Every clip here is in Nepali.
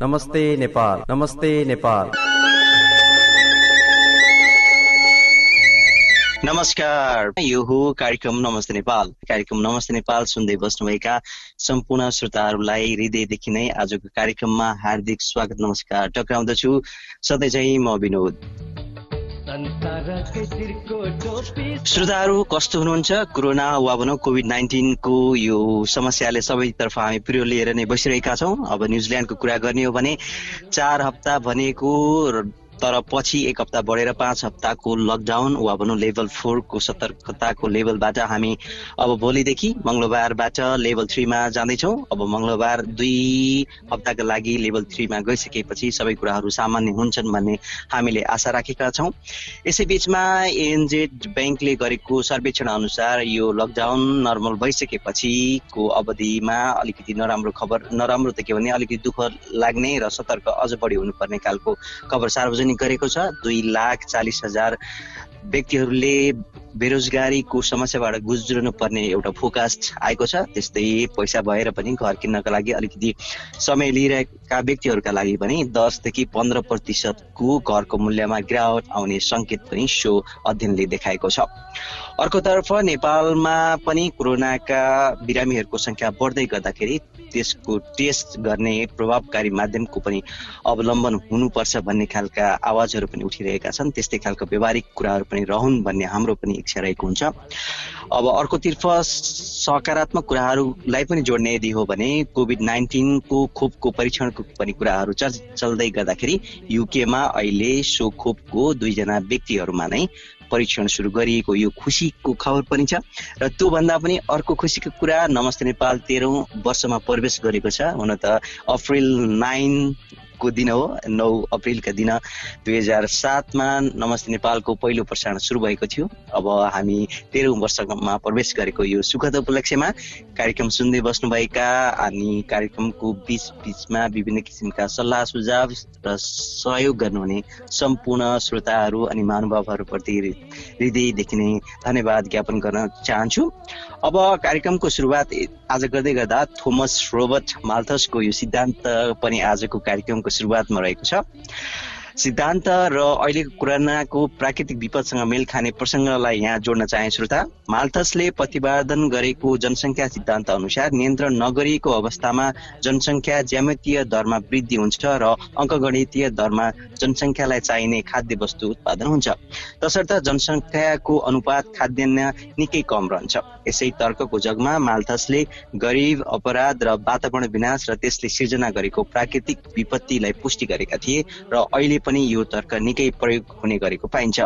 नमस्ते नेपाल, नमस्ते नेपाल। नमस्कार, यो हो कार्यक्रम नमस्ते नेपाल। कार्यक्रम नमस्ते नेपाल सुन्दै बस्नुभएका सम्पूर्ण श्रोताहरूलाई हृदयदेखि नै आजको कार्यक्रममा हार्दिक स्वागत नमस्कार टक्राउँदछु। सधैँ चाहिँ म विनोद। श्रोताहरू कस्तो हुनुहुन्छ? कोरोना वा भनौँ कोभिड-19 को यो समस्याले सबैतर्फ हामी पिरो लिएर नै बसिरहेका छौँ। अब न्युजिल्यान्डको कुरा गर्ने हो भने 4 हप्ता भनेको, तर पछि 1 हप्ता बढेर 5 हप्ताको लकडाउन वा भनौँ लेभल 4 को सतर्कताको लेभलबाट हामी अब भोलिदेखि मङ्गलबारबाट लेभल 3 मा जाँदैछौँ। अब मङ्गलबार 2 हप्ताका लागि लेभल 3 मा गइसकेपछि सबै कुराहरू सामान्य हुन्छन् भन्ने हामीले आशा राखेका छौँ। यसैबीचमा एएनजेड ब्याङ्कले गरेको सर्वेक्षण अनुसार यो लकडाउन नर्मल भइसकेपछिको अवधिमा अलिकति नराम्रो त के भने अलिकति दुःख लाग्ने र सतर्क अझ बढी हुनुपर्ने खालको खबर सार्वजनिक गरेको छ। 2,40,000 व्यक्तिहरूले बेरोजगारीको समस्याबाट गुज्रनु पर्ने एउटा फोकास्ट आएको छ। त्यस्तै पैसा भएर पनि घर किन्नका लागि अलिकति समय लिइरहेका व्यक्तिहरूका लागि पनि 10 देखि 15% को घरको मूल्यमा गिरावट आउने संकेत पनि सो अध्ययनले देखाएको छ। अर्कोतर्फ नेपालमा पनि कोरोनाका बिरामीहरूको संख्या बढ्दै गर्दाखेरि त्यसको टेस्ट गर्ने प्रभावकारी माध्यमको पनि अवलम्बन हुनुपर्छ भन्ने खालका आवाजहरू पनि उठिरहेका छन्। त्यस्तै खालको व्यवहारिक कुराहरू पनि रहन् भन्ने हाम्रो पनि इच्छा रहेको हुन्छ। अब अर्कोतर्फ सकारात्मक कुराहरूलाई पनि जोड्ने यदि हो भने कोभिड-19 को खोपको परीक्षणको पनि कुराहरू चल्दै गर्दाखेरि युकेमा अहिले सो खोपको 2 जना व्यक्तिहरूमा नै परीक्षण सुरु गरिएको यो खुसीको खबर पनि छ। र त्योभन्दा पनि अर्को खुसीको कुरा, नमस्ते नेपाल 13औं वर्षमा प्रवेश गरेको छ। हुन त अप्रिल 9 को दिन हो, 9 अप्रिलका दिन 2007 मा नमस्ते नेपालको पहिलो प्रसारण सुरु भएको थियो। अब हामी 13औं वर्षमा प्रवेश गरेको यो सुखद उपलक्ष्यमा कार्यक्रम सुन्दै बस्नुभएका अनि कार्यक्रमको बीचमा विभिन्न किसिमका सल्लाह सुझाव र सहयोग गर्नुहुने सम्पूर्ण श्रोताहरू अनि महानुभावहरूप्रति हृदयदेखि नै धन्यवाद ज्ञापन गर्न चाहन्छु। अब कार्यक्रमको सुरुवात आज गर्दै गर्दा थोमस रोबर्ट माल्थसको यो सिद्धान्त पनि आजको कार्यक्रमको सुरुवातमा रहेको छ। सिद्धान्त र अहिलेको कोरोनाको प्राकृतिक विपदसँग मेल खाने प्रसङ्गलाई यहाँ जोड्न चाहे श्रोता। माल्थसले प्रतिपादन गरेको जनसङ्ख्या सिद्धान्त अनुसार नियन्त्रण नगरिएको अवस्थामा जनसङ्ख्या ज्यामितीय दरमा वृद्धि हुन्छ र अङ्कगणितीय दरमा जनसङ्ख्यालाई चाहिने खाद्य वस्तु उत्पादन हुन्छ। तसर्थ जनसङ्ख्याको अनुपात खाद्यान्न निकै कम रहन्छ। यसै तर्कको जगमा माल्थसले गरिब, अपराध र वातावरण विनाश र त्यसले सिर्जना गरेको प्राकृतिक विपत्तिलाई पुष्टि गरेका थिए र अहिले पनि यो तर्क निकै प्रयोग हुने गरेको पाइन्छ।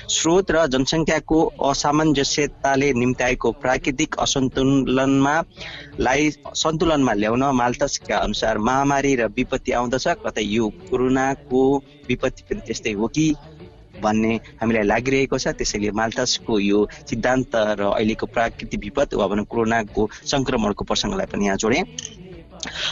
स्रोत र जनसङ्ख्याको असामञ्जस्यताले निम्त्याएको प्राकृतिक सन्तुलनमा ल्याउन माल्थसका अनुसार महामारी र विपत्ति आउँदछ। कतै यो कोरोनाको विपत्ति पनि त्यस्तै हो कि भन्ने हामीलाई लागिरहेको छ। त्यसैले माल्थसको यो सिद्धान्त र अहिलेको प्राकृतिक विपद वा भनौँ कोरोनाको संक्रमणको प्रसङ्गलाई पनि यहाँ जोडे।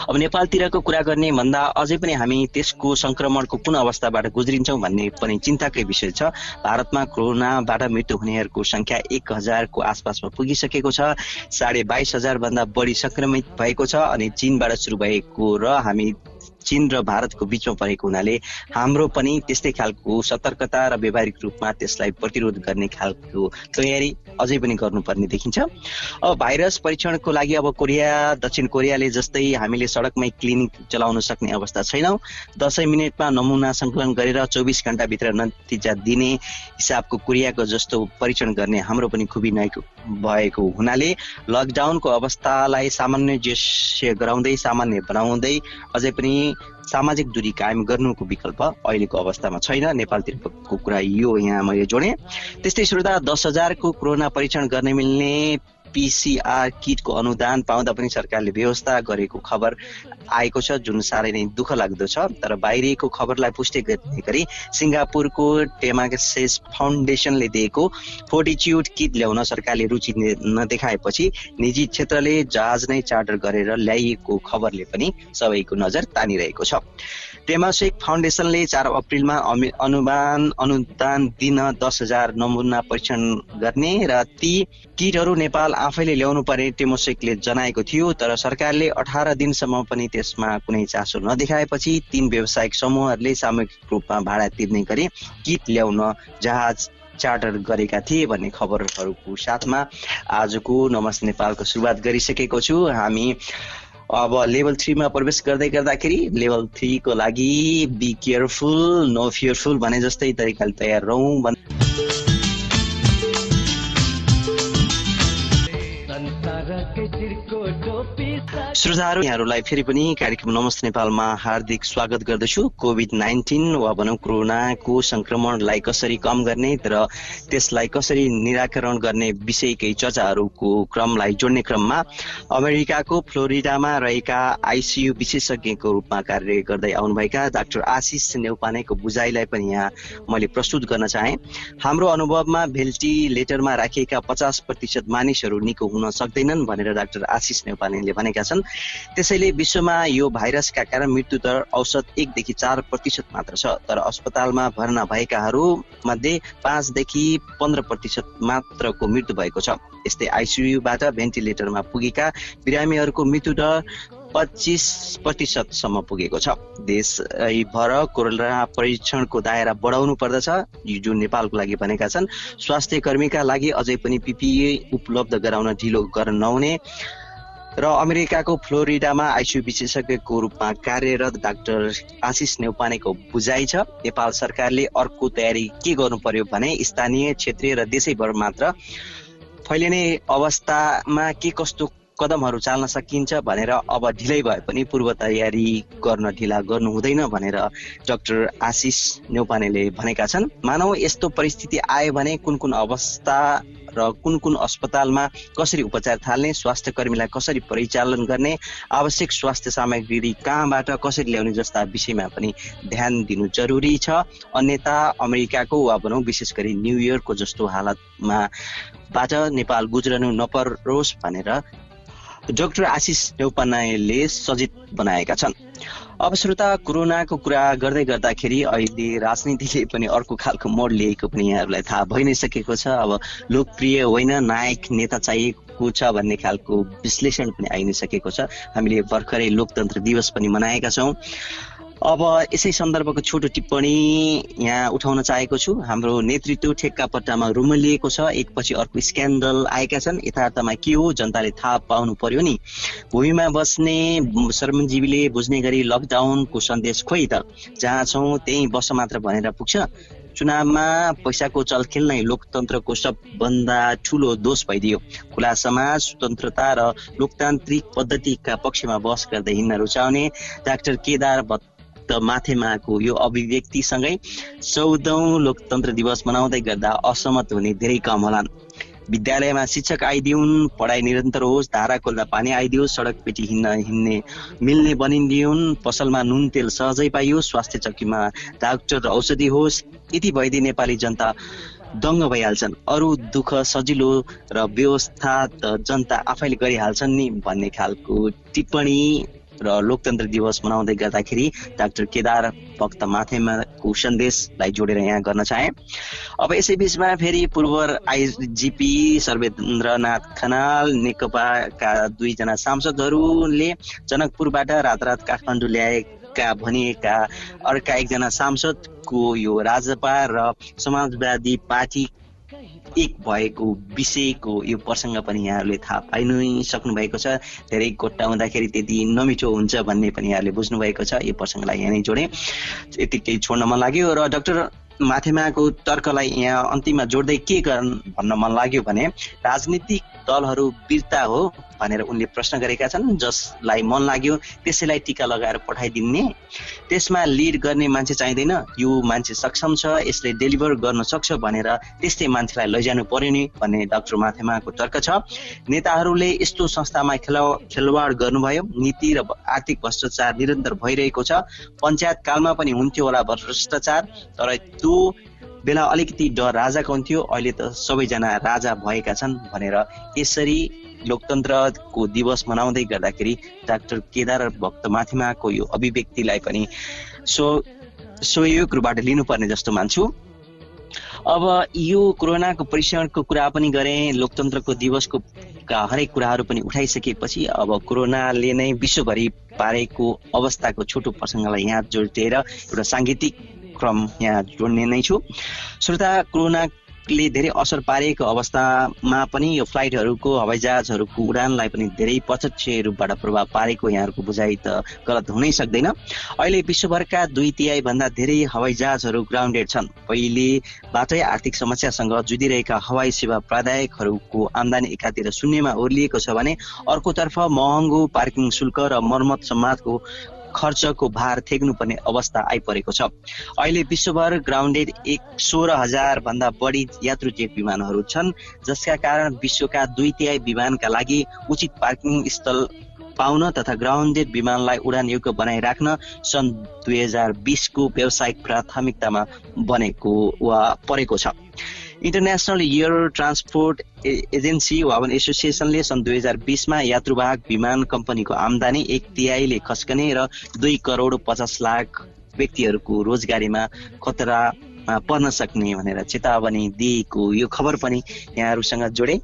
अब नेपालतिरको कुरा गर्ने भन्दा अझै पनि हामी त्यसको संक्रमणको कुन अवस्थाबाट गुज्रिन्छौँ भन्ने पनि चिन्ताकै विषय छ। भारतमा कोरोनाबाट मृत्यु हुनेहरूको संख्या 1,000 को आसपासमा पुगिसकेको छ। 22,500 भन्दा बढी संक्रमित भएको छ। अनि चीनबाट सुरु भएको र हामी चीन र भारतको बीचमा परेको हुनाले हाम्रो पनि त्यस्तै खालको सतर्कता र व्यावहारिक रूपमा त्यसलाई प्रतिरोध गर्ने खालको तयारी अझै पनि गर्नुपर्ने देखिन्छ। अब भाइरस परीक्षणको लागि अब दक्षिण कोरियाले जस्तै हामीले सडकमै क्लिनिक चलाउन सक्ने अवस्था छैनौँ। 10 मिनटमा नमुना सङ्कलन गरेर 24 घण्टाभित्र नतिजा दिने हिसाबको कोरियाको जस्तो परीक्षण गर्ने हाम्रो पनि खुबी भएको हुनाले लकडाउनको अवस्थालाई सामान्य बनाउँदै अझै पनि सामाजिक दूरी कायम गर्नुको विकल्प अहिलेको अवस्थामा छैन। नेपालतिरको कुरा यो यहाँ मैले जोडेँ। त्यस्तै श्रोता 10,000 को कोरोना परीक्षण गर्ने मिल्ने PCR किटको अनुदान पाउँदा पनि सरकारले व्यवस्था गरेको खबर आएको छ, जुन साह्रै नै दुःख लाग्दो छ। तर बाहिरिएको खबरलाई पुष्टि गर्ने गरी सिङ्गापुरको टेमासेस फाउन्डेसनले दिएको फोर्टिच्युड किट ल्याउन सरकारले रुचि नदेखाएपछि निजी क्षेत्रले जहाज नै चार्टर गरेर ल्याइएको खबरले पनि सबैको नजर तानिरहेको छ। टेमासेक फाउन्डेसनले 4 अप्रिलमा अनुदान दिन 10,000 नमुना परीक्षण गर्ने र ती किटहरू नेपाल आफैले ल्याउनु पर्ने टेमोसेकले जनाएको थियो, तर सरकारले 18 दिनसम्म पनि त्यसमा कुनै चासो नदेखाएपछि 3 व्यावसायिक समूहहरूले सामूहिक रूपमा भाडा तिर्ने गरी किट ल्याउन जहाज चार्टर गरेका थिए भन्ने खबरहरूको साथमा आजको नमस्ते नेपालको सुरुवात गरिसकेको छु। हामी अब लेभल 3 मा प्रवेश गर्दाखेरि लेभल 3 को लागि बी केयरफुल नो फियरफुल भने जस्तै तरिकाले तयार रहौँ। श्रोताहरू, यहाँहरूलाई फेरि पनि कार्यक्रम नमस्ते नेपालमा हार्दिक स्वागत गर्दछु। कोभिड-19 वा भनौँ कोरोनाको संक्रमणलाई कसरी कम गर्ने र त्यसलाई कसरी निराकरण गर्ने विषयकै चर्चाहरूको क्रमलाई जोड्ने क्रममा अमेरिकाको फ्लोरिडामा रहेका आइसियु विशेषज्ञको रूपमा कार्य गर्दै आउनुभएका डाक्टर आशिष नेउपानेको बुझाइलाई पनि यहाँ मैले प्रस्तुत गर्न चाहे। हाम्रो अनुभवमा भेन्टिलेटरमा राखिएका 50% मानिसहरू निको हुन सक्दैनन् भनेर डाक्टर आशिष नेउपानेले भनेका छन्। त्यसैले विश्वमा यो भाइरसका कारण मृत्युदर औसत 1 देखि 4% मात्र छ, तर अस्पतालमा भर्ना भएकाहरू मध्ये 5 देखि 15% मात्रको मृत्यु भएको छ। यस्तै आइसियुबाट भेन्टिलेटरमा पुगेका बिरामीहरूको मृत्युदर 25% सम्म पुगेको छ। देशभर कोरोना परीक्षणको दायरा बढाउनु पर्दछ, जुन नेपालको लागि भनेका छन्। स्वास्थ्य कर्मीका लागि अझै पनि पिपिई उपलब्ध गराउन ढिलो गर्न नहुने र अमेरिकाको फ्लोरिडामा आइसियु विशेषज्ञको रूपमा कार्यरत डाक्टर आशिष नेउपानेको बुझाइ छ। नेपाल सरकारले अर्को तयारी के गर्नु पर्यो भने स्थानीय, क्षेत्रीय र देशैभर मात्र फैलिने अवस्थामा के कस्तो कदमहरू चाल्न सकिन्छ भनेर अब ढिलै भए पनि पूर्व तयारी गर्न ढिला गर्नु हुँदैन भनेर डाक्टर आशिष नेउपानेले भनेका छन्। मानौ यस्तो परिस्थिति आयो भने कुन अवस्था र कुन अस्पतालमा कसरी उपचार थाल्ने, स्वास्थ्य कर्मीलाई कसरी परिचालन गर्ने, आवश्यक स्वास्थ्य सामग्री कहाँबाट कसरी ल्याउने जस्ता विषयमा पनि ध्यान दिनु जरुरी छ। अन्यथा अमेरिकाको वा भनौँ विशेष गरी न्युयोर्कको जस्तो हालतबाट नेपाल गुज्रनु नपरोस् भनेर डाक्टर आशिष नेउपानेले सजित बनाएका छन्। अब श्रोता, कोरोनाको कुरा गर्दाखेरि अहिले राजनीतिले पनि अर्को खालको मोड लिएको पनि यहाँहरूलाई थाहा भइ नै सकेको छ। अब लोकप्रिय होइन, नायक नेता चाहिएको छ भन्ने खालको विश्लेषण पनि आइ नै सकेको छ। हामीले भर्खरै लोकतन्त्र दिवस पनि मनाएका छौँ। अब यसै सन्दर्भको छोटो टिप्पणी यहाँ उठाउन चाहेको छु। हाम्रो नेतृत्व ठेक्का पट्टामा रुमलिएको छ, एकपछि अर्को स्क्यान्डल आएका छन्। यथार्थमा के हो जनताले थाहा पाउनु पर्यो नि। भूमिमा बस्ने श्रमजीवीले बुझ्ने गरी लकडाउनको सन्देश खोइ त, जहाँ छौँ त्यही बस मात्र भनेर पुग्छ। चुनावमा पैसाको चलखेल नै लोकतन्त्रको सबभन्दा ठुलो दोष भइदियो। खुला समाज, स्वतन्त्रता र लोकतान्त्रिक पद्धतिका पक्षमा बहस गर्दै हिँड्न रुचाउने डाक्टर केदार माथेमाको यो अभिव्यक्तिसँगै 14औं लोकतन्त्र दिवस मनाउँदै गर्दा असहमत हुने धेरै कम होलान्। विद्यालयमा शिक्षक आइदिउन्, पढाइ निरन्तर होस्, धारा खोल्दा पानी आइदियोस्, सडक पेटी हिँड्ने मिल्ने बनिदिउन्, पसलमा नुन तेल सहजै पाइयोस्, स्वास्थ्य चौकीमा डाक्टर र औषधि होस्, यति भइदिए नेपाली जनता दङ्ग भइहाल्छन्। अरू दुःख सजिलो र व्यवस्था त जनता आफैले गरिहाल्छन् नि भन्ने खालको टिप्पणी र लोकतन्त्र दिवस मनाउँदै गर्दाखेरि डाक्टर केदार भक्त माथेमाको सन्देशलाई जोडेर यहाँ गर्न चाहे। अब यसै बीचमा फेरि पूर्व आइजिपी सर्वेन्द्रनाथ खनाल, नेकपाका 2 जना सांसदहरूले जनकपुरबाट रातारात काठमाडौँ ल्याएका भनिएका अर्का 1 जना सांसदको यो राजपा र समाजवादी पार्टी एक भएको विषयको यो प्रसङ्ग पनि यहाँहरूले थाहा पाइ नै सक्नु भएको छ। धेरै कोट्टा हुँदाखेरि त्यति नमिठो हुन्छ भन्ने पनि यहाँहरूले बुझ्नु भएको छ। यो प्रसङ्गलाई यहाँ नै जोडे, यतिकै छोड्न मन लाग्यो। र डाक्टर माथेमाको तर्कलाई यहाँ अन्तिममा जोड्दै के भन्न मन लाग्यो भने राजनीतिक दलहरू वीरता हो भनेर उनले प्रश्न गरेका छन्। जसलाई मन लाग्यो त्यसैलाई टिका लगाएर पठाइदिने, त्यसमा लिड गर्ने मान्छे चाहिँदैन। यो मान्छे सक्षम छ, यसले डेलिभर गर्न सक्छ भनेर त्यस्तै मान्छेलाई लैजानु पर्यो नि भन्ने डाक्टर माथेमाको तर्क छ। नेताहरूले यस्तो संस्थामा खेलवाड गर्नुभयो। नीति र आर्थिक भ्रष्टाचार निरन्तर भइरहेको छ। पञ्चायत कालमा पनि हुन्थ्यो होला भ्रष्टाचार, तर त्यो बेला अलिकति डर राजाको हुन्थ्यो, अहिले त सबैजना राजा भएका छन् भनेर यसरी लोकतन्त्रको दिवस मनाउँदै गर्दाखेरि डाक्टर केदार भक्त माथेमाको यो अभिव्यक्तिलाई पनि सहयोग रूपबाट लिनुपर्ने जस्तो मान्छु। अब यो कोरोनाको परीक्षणको कुरा पनि गरेँ, लोकतन्त्रको दिवसको का हरेक कुराहरू पनि उठाइसकेपछि अब कोरोनाले नै विश्वभरि पारेको अवस्थाको छोटो प्रसङ्गलाई यहाँ जोडेर एउटा साङ्गीतिक क्रम यहाँ जोड्ने नै छु। श्रोता, कोरोनाले धेरै असर पारेको अवस्थामा पनि यो फ्लाइटहरूको हवाईजहाजहरूको उडानलाई पनि धेरै प्रत्यक्ष रूपबाट प्रभाव पारेको यहाँहरूको बुझाइ त गलत हुनै सक्दैन। अहिले विश्वभरका 2/3 भन्दा धेरै हवाईजहाजहरू ग्राउन्डेड छन्। पहिलेबाटै आर्थिक समस्यासँग जुधिरहेका हवाई सेवा प्रदायकहरूको आम्दानी एकातिर शून्यमा ओर्लिएको छ भने अर्कोतर्फ महँगो पार्किङ शुल्क र मर्मत सम्मादको खर्चको भार थेग्नुपर्ने अवस्था आइपरेको छ। अहिले विश्वभर ग्राउन्डेड 16,000 भन्दा बढी यात्रु जेट विमानहरू छन्, जसका कारण विश्वका 2/3 विमानका लागि उचित पार्किङ स्थल पाउन तथा ग्राउन्डेड विमानलाई उडान योग्य बनाइराख्न सन् 2020 को व्यावसायिक प्राथमिकतामा बनेको वा परेको छ। इन्टरनेसनल एयर ट्रान्सपोर्ट एजेन्सी वा एसोसिएसनले सन् 2020 मा यात्रुवाहक विमान कम्पनीको आम्दानी 1/3 खस्कने र 2,50,00,000 व्यक्तिहरूको रोजगारीमा खतरामा पर्न सक्ने भनेर चेतावनी दिएको यो खबर पनि यहाँहरूसँग जोडे।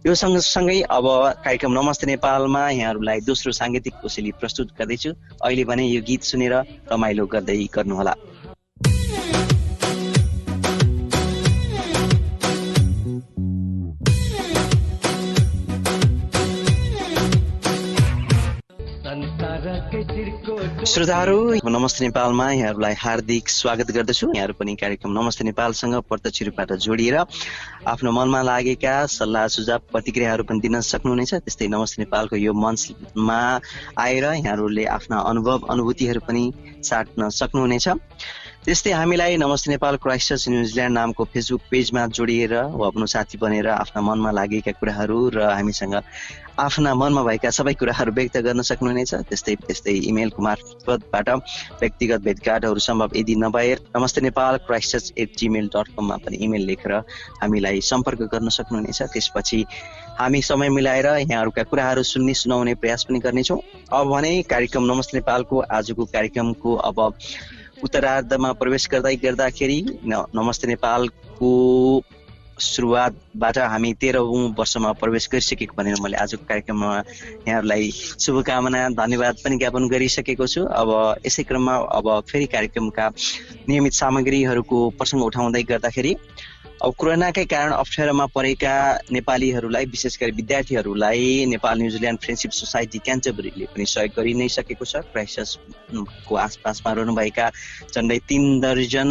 यो सँगसँगै अब कार्यक्रम नमस्ते नेपालमा यहाँहरूलाई दोस्रो साङ्गीतिक कोसेली प्रस्तुत गर्दैछु। अहिले भने यो गीत सुनेर रमाइलो गर्दै गर्नुहोला। श्रोताहरू, नमस्ते नेपालमा यहाँहरूलाई हार्दिक स्वागत गर्दछु। यहाँहरू पनि कार्यक्रम नमस्ते नेपालसँग प्रत्यक्ष रूपबाट जोडिएर आफ्नो मनमा लागेका सल्लाह सुझाव प्रतिक्रियाहरू पनि दिन सक्नुहुनेछ। त्यस्तै नमस्ते नेपालको यो मञ्चमा आएर यहाँहरूले आफ्ना अनुभूतिहरू पनि साट्न सक्नुहुनेछ। त्यस्तै हामीलाई नमस्ते नेपाल क्राइस्टचर्च न्युजिल्यान्ड नामको फेसबुक पेजमा जोडिएर वा आफ्नो साथी बनेर आफ्ना मनमा लागेका कुराहरू र हामीसँग आफ्ना मनमा भएका सबै कुराहरू व्यक्त गर्न सक्नुहुनेछ। त्यस्तै इमेलको मार्फतबाट व्यक्तिगत भेटघाटहरू सम्भव यदि नभए नमस्ते नेपाल cristchurch@gmail.com मा पनि इमेल लेखेर हामीलाई सम्पर्क गर्न सक्नुहुनेछ। त्यसपछि हामी समय मिलाएर यहाँहरूका कुराहरू सुनाउने प्रयास पनि गर्नेछौँ। अब भने कार्यक्रम नमस्ते नेपालको आजको कार्यक्रमको अब उत्तरार्धमा प्रवेश गर्दाखेरि नमस्ते नेपालको सुरुवातबाट हामी 13औं वर्षमा प्रवेश गरिसकेको भनेर मैले आजको कार्यक्रममा यहाँहरूलाई शुभकामना धन्यवाद पनि ज्ञापन गरिसकेको छु। अब यसै क्रममा अब फेरि कार्यक्रमका नियमित सामग्रीहरूको प्रसङ्ग उठाउँदै गर्दाखेरि अब कोरोनाकै कारण अप्ठ्यारोमा परेका नेपालीहरूलाई विशेष गरी विद्यार्थीहरूलाई नेपाल न्युजिल्यान्ड फ्रेन्डसिप सोसाइटी क्यान्टरबरीले पनि सहयोग गरि नै सकेको छ। क्राइस्टचर्चको आसपासमा रहनुभएका झन्डै 3 दर्जन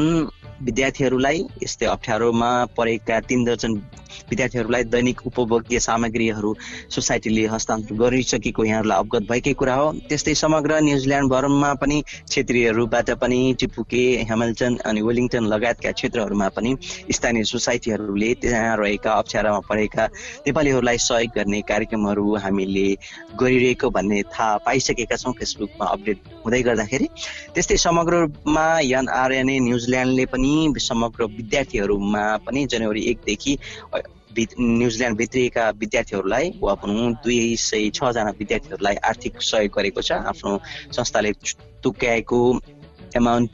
विद्यार्थीहरूलाई यस्तै अप्ठ्यारोमा परेका 3 दर्जन विद्यार्थीहरूलाई दैनिक उपभोग्य सामग्रीहरू सोसाइटीले हस्तान्तरण गरिसकेको यहाँहरूलाई अवगत भएकै कुरा हो। त्यस्तै समग्र न्युजिल्यान्ड भरमा पनि क्षेत्रीयहरूबाट पनि टिपुके, ह्यामिल्टन अनि वेलिङटन लगायतका क्षेत्रहरूमा पनि स्थानीय सोसाइटीहरूले त्यहाँ रहेका अप्ठ्यारोमा परेका नेपालीहरूलाई सहयोग गर्ने कार्यक्रमहरू हामीले गरिरहेको भन्ने थाहा पाइसकेका छौँ फेसबुकमा अपडेट हुँदै गर्दाखेरि। त्यस्तै समग्रमा एनआरएनए न्युजिल्यान्डले पनि समग्र विद्यार्थीहरूमा पनि जनवरी 1 देखि न्युजिल्यान्ड भित्रिएका विद्यार्थीहरूलाई वा भनौँ 206 जना विद्यार्थीहरूलाई आर्थिक सहयोग गरेको छ। आफ्नो संस्थाले तोक्याएको एमाउन्ट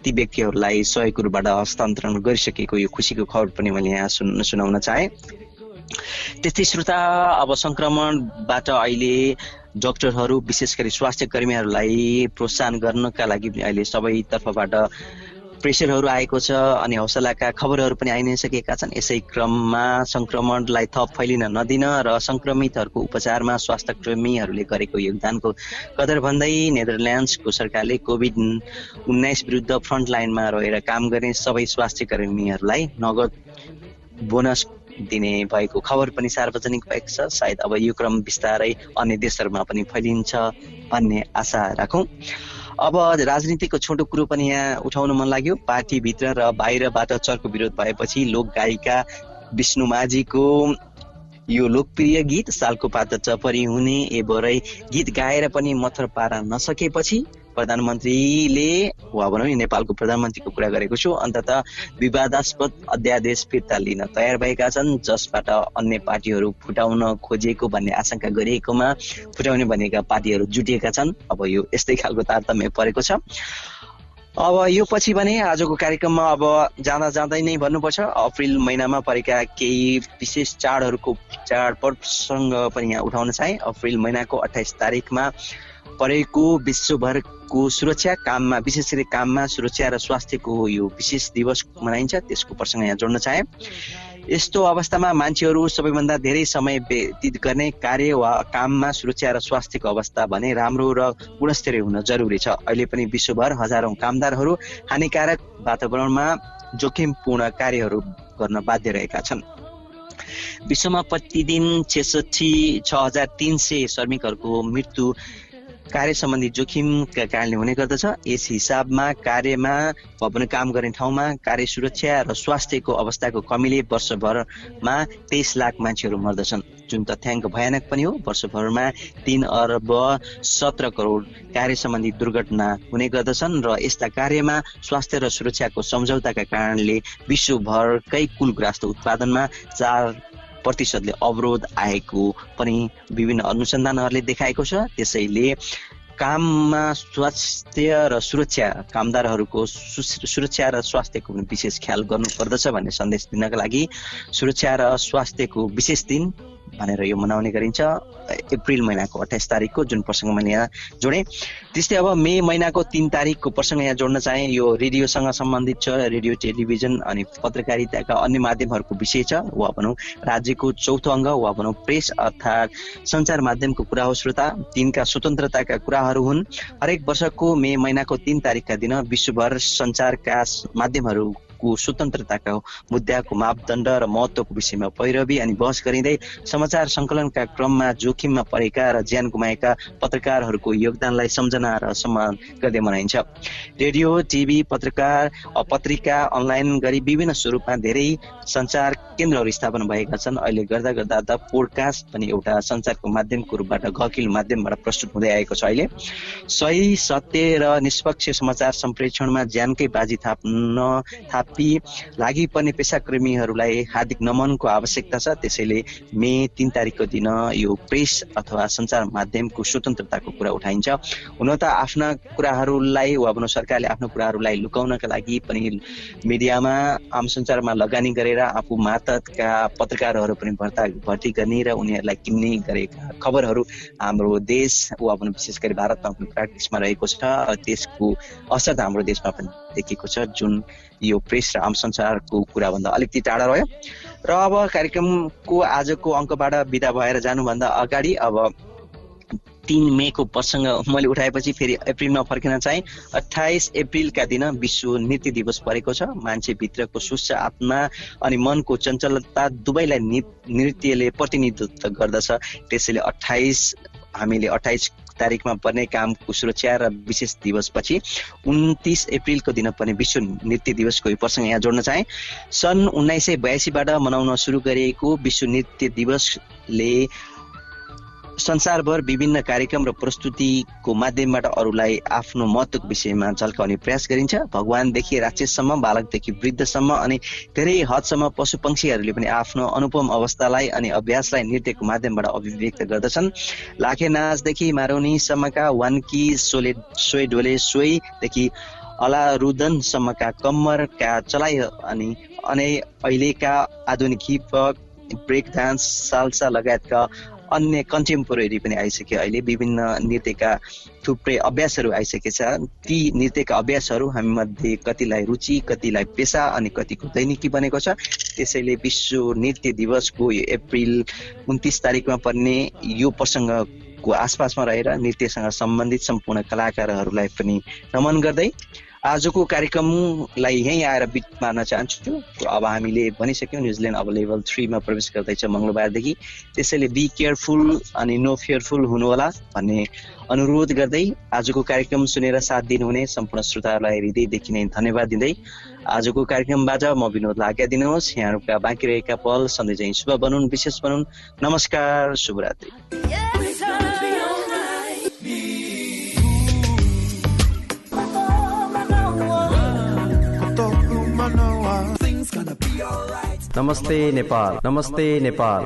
ती व्यक्तिहरूलाई सहयोगबाट हस्तान्तरण गरिसकेको यो खुसीको खबर पनि मैले यहाँ सुनाउन चाहे। त्यस्तै श्रोता, अब सङ्क्रमणबाट अहिले डाक्टरहरू विशेष गरी स्वास्थ्य कर्मीहरूलाई प्रोत्साहन गर्नका लागि अहिले सबैतर्फबाट प्रेसरहरू आएको छ अनि हौसलाका खबरहरू पनि आइ नै सकेका छन्। यसै क्रममा सङ्क्रमणलाई थप फैलिन नदिन र सङ्क्रमितहरूको उपचारमा स्वास्थ्य कर्मीहरूले गरेको योगदानको कदर भन्दै नेदरल्यान्ड्सको सरकारले कोभिड-19 विरुद्ध फ्रन्टलाइनमा रहेर काम गर्ने सबै स्वास्थ्य कर्मीहरूलाई नगद बोनस दिने भएको खबर पनि सार्वजनिक भएको छ। सायद अब यो क्रम बिस्तारै अन्य देशहरूमा पनि फैलिन्छ भन्ने आशा राखौँ। अब राजनीतिको छोटो कुरो पनि यहाँ उठाउन मन लाग्यो। पार्टीभित्र र बाहिरबाट चर्को विरोध भएपछि लोकगायिका विष्णु माझीको यो लोकप्रिय गीत सालको पात चपरी हुने एबरै गीत गाएर पनि मथर पारा नसकेपछि प्रधानमन्त्रीले वा भनौँ नेपालको प्रधानमन्त्रीको कुरा गरेको छु, अन्ततः विवादास्पद अध्यादेश फिर्ता लिन तयार भएका छन्, जसबाट अन्य पार्टीहरू फुटाउन खोजेको भन्ने आशंका गरिएकोमा फुटाउने भनेका पार्टीहरू जुटिएका छन्। अब यो यस्तै खालको तारतम्य परेको छ। अब यो पछि भने आजको कार्यक्रममा अब जाँदा जाँदै नै भन्नुपर्छ अप्रिल महिनामा परेका केही विशेष चाड प्रसङ्ग पनि यहाँ उठाउन चाहे। अप्रिल महिनाको 28 तारिकमा परेको विश्वभरको सुरक्षा काममा, विशेष गरी काममा सुरक्षा र स्वास्थ्यको यो विशेष दिवस मनाइन्छ, त्यसको प्रसङ्ग यहाँ जोड्न चाहे। यस्तो अवस्थामा मान्छेहरू सबैभन्दा धेरै समय व्यतीत गर्ने कार्य वा काममा सुरक्षा र स्वास्थ्यको अवस्था भने राम्रो र गुणस्तरीय हुन जरुरी छ। अहिले पनि विश्वभर हजारौं कामदारहरू हानिकारक वातावरणमा जोखिमपूर्ण कार्यहरू गर्न बाध्य रहेका छन्। विश्वमा प्रतिदिन 6,300 श्रमिकहरूको मृत्यु कार्य सम्बन्धी जोखिमका कारणले हुने गर्दछ। यस हिसाबमा कार्यमा वा पनि काम गर्ने ठाउँमा कार्य सुरक्षा र स्वास्थ्यको अवस्थाको कमीले वर्षभरमा 23 लाख मान्छेहरू मर्दछन्, जुन तथ्याङ्क भयानक पनि हो। वर्षभरमा 3 अर्ब 17 करोड कार्य सम्बन्धी दुर्घटना हुने गर्दछन् र यस्ता कार्यमा स्वास्थ्य र सुरक्षाको सम्झौताका कारणले विश्वभरकै कुल गुराँसको उत्पादनमा 4% अवरोध आएको पनि विभिन्न अनुसन्धानहरूले देखाएको छ। त्यसैले काममा स्वास्थ्य र सुरक्षा, कामदारहरूको सुरक्षा र स्वास्थ्यको पनि विशेष ख्याल गर्नुपर्दछ भन्ने सन्देश दिनका लागि सुरक्षा र स्वास्थ्यको विशेष दिन भनेर यो मनाउने गरिन्छ अप्रिल महिनाको 28 तारिकको, जुन प्रसङ्ग मैले यहाँ जोडेँ। त्यस्तै अब मे महिनाको 3 तारिकको प्रसङ्ग यहाँ जोड्न चाहे। यो रेडियोसँग सम्बन्धित छ। रेडियो, टेलिभिजन अनि पत्रकारिताका अन्य माध्यमहरूको विषय छ, वा भनौँ राज्यको चौथो अङ्ग वा भनौँ प्रेस अर्थात् सञ्चार माध्यमको कुरा हो। श्रोता, तिनका स्वतन्त्रताका कुराहरू हुन्। हरेक वर्षको मे महिनाको 3 तारिकका दिन विश्वभर सञ्चारका माध्यमहरूको स्वतन्त्रताका मुद्दाको मापदण्ड र महत्त्वको विषयमा पैरवी अनि बहस गरिँदै समाचार सङ्कलनका क्रममा जोखिममा परेका र ज्यान गुमाएका पत्रकारहरूको योगदानलाई सम्झना र सम्मान गर्दै मनाइन्छ। रेडियो, टिभी, पत्रिका, अनलाइन गरी विभिन्न स्वरूपमा धेरै सञ्चार केन्द्रहरू स्थापना भएका छन्। अहिले गर्दा गर्दा द पोडकास्ट पनि एउटा सञ्चारको माध्यमको रूपबाट गहकिलो माध्यमबाट प्रस्तुत हुँदै आएको छ। अहिले सही, सत्य र निष्पक्ष समाचार सम्प्रेषणमा ज्यानकै बाजी लागि पर्ने पेसाकर्मीहरूलाई हार्दिक नमनको आवश्यकता छ। त्यसैले मे 3 तारिकको दिन यो प्रेस अथवा सञ्चार माध्यमको स्वतन्त्रताको कुरा उठाइन्छ। हुन त आफ्ना कुराहरूलाई वा भनौँ सरकारले आफ्नो कुराहरूलाई लुकाउनका लागि पनि मिडियामा, आम सञ्चारमा लगानी गरेर आफू मार्फतका पत्रकारहरू पनि भर्ती गर्ने र उनीहरूलाई किन्ने गरेका खबरहरू हाम्रो देश वा भनौँ विशेष गरी भारतमा पनि प्र्याक्टिसमा रहेको छ। त्यसको असर हाम्रो देशमा पनि देखिएको छ, जुन यो प्रेस र आम सञ्चारको कुराभन्दा अलिकति टाढा रह्यो। र अब कार्यक्रमको आजको अङ्कबाट बिदा भएर जानुभन्दा अगाडि अब 3 मेको प्रसङ्ग मैले उठाएपछि फेरि अप्रिलमा फर्किन चाहे। 28 अप्रिलका दिन विश्व नृत्य दिवस परेको छ। मान्छेभित्रको सुस्थ आत्मा अनि मनको चञ्चलता दुवैलाई नृत्यले प्रतिनिधित्व गर्दछ। त्यसैले हामीले 28 तारिकमा पर्ने कामको सुरक्षा र विशेष दिवसपछि 29 अप्रिलको दिन पनि विश्व नृत्य दिवसको यो प्रसङ्ग यहाँ जोड्न चाहे। सन् 1982बाट मनाउन सुरु गरिएको विश्व नृत्य दिवसले संसारभर विभिन्न कार्यक्रम र प्रस्तुतिको माध्यमबाट अरूलाई आफ्नो महत्त्वको विषयमा झल्काउने प्रयास गरिन्छ। भगवानदेखि राक्षससम्म, बालकदेखि वृद्धसम्म अनि धेरै हदसम्म पशु पक्षीहरूले पनि आफ्नो अनुपम अवस्थालाई अनि अभ्यासलाई नृत्यको माध्यमबाट अभिव्यक्त गर्दछन्। लाखे नाचदेखि मारुनीसम्मका वान्की, सोए डोले सोईदेखि अलारुदनसम्मका कम्मरका चलाइ अनि अहिलेका आधुनिक हिपहप, ब्रेक डान्स, साल्सा लगायतका अन्य कन्टेम्पोरेरी पनि आइसके। अहिले विभिन्न नृत्यका थुप्रै अभ्यासहरू आइसकेछ। ती नृत्यका अभ्यासहरू हामीमध्ये कतिलाई रुचि, कतिलाई पेसा अनि कतिको दैनिकी बनेको छ। त्यसैले विश्व नृत्य दिवसको यो अप्रिल 29 तारिकमा पर्ने यो प्रसङ्गको आसपासमा रहेर नृत्यसँग सम्बन्धित सम्पूर्ण कलाकारहरूलाई पनि नमन गर्दै आजको कार्यक्रमलाई यहीँ आएर बिट मार्न चाहन्छु। अब हामीले भनिसक्यौँ न्युजिल्यान्ड अब लेभल 3 मा प्रवेश गर्दैछ मङ्गलबारदेखि। त्यसैले बी केयरफुल अनि नो फियरफुल हुनुहोला भन्ने अनुरोध गर्दै आजको कार्यक्रम सुनेर साथ दिनुहुने सम्पूर्ण श्रोताहरूलाई हृदयदेखि नै धन्यवाद दिँदै आजको कार्यक्रमबाट म विनोदलाई आज्ञा दिनुहोस्। यहाँहरूका बाँकी रहेका पल सधैँ चाहिँ शुभ बनुन्, विशेष बनुन्। नमस्कार, शुभरात्रि। नमस्ते नेपाल, नमस्ते नेपाल।